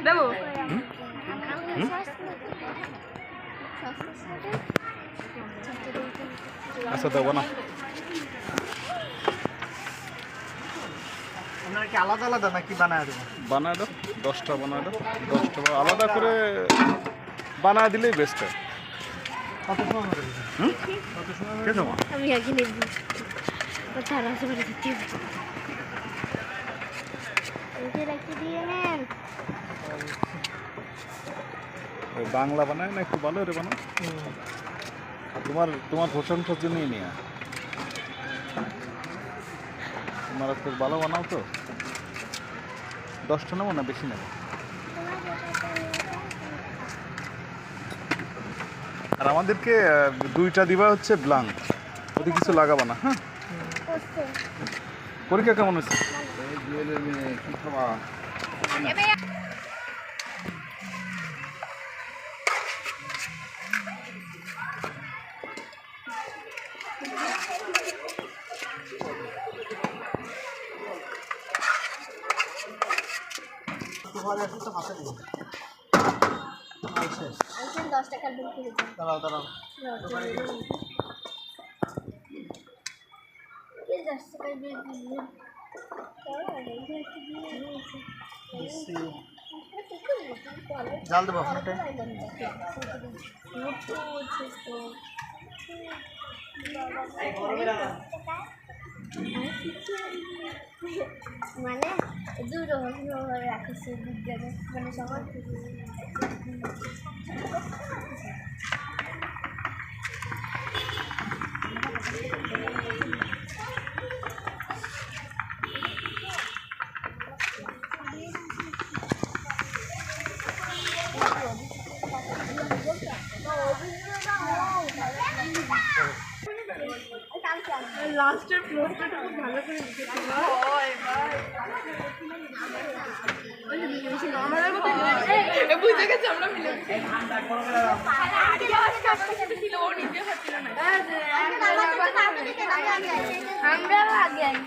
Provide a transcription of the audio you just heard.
দেবো আচ্ছা দেবো না। আপনারা কি আলাদা আলাদা নাকি বানায় দেবো? বানায় দাও, 10টা বানায় দাও, 10টা আলাদা করে বানায় দিলেই বেস্ট হয়। কত সময় ধরে? কত সময় ধরে? আমি আগে নেব তারা আসবে দিতে ওকে রাখি দিয়ে নেন। ওই বাংলা বানায় না একটু ভালো রে বানাও। তোমার প্রশংসার জন্যই নিয়ে তোমার একটু ভালো বানাও তো। 10টা নেবো না বেশি নেবো। আর আমাদেরকে 2টা দিবা হচ্ছে ব্লাঙ্ক, ওদের কিছু লাগাবো না। হ্যাঁ, পরীক্ষা কেমন হচ্ছে? তো হাতে দিই। আচ্ছা 10 টাকার বিল করে দাও। দাঁড়াও দাঁড়াও। এই 10 টাকার বিল দিলে জাল দেবো আপনারটা। মানে দূর রাখিস বিজ্ঞানে মানে সবার লাস্টের ফ্লোরটা খুব ভালো করে লিখেছিল। আমাদের মতো বুঝে গেছে আমরা মিলে আমরা আগে আছি।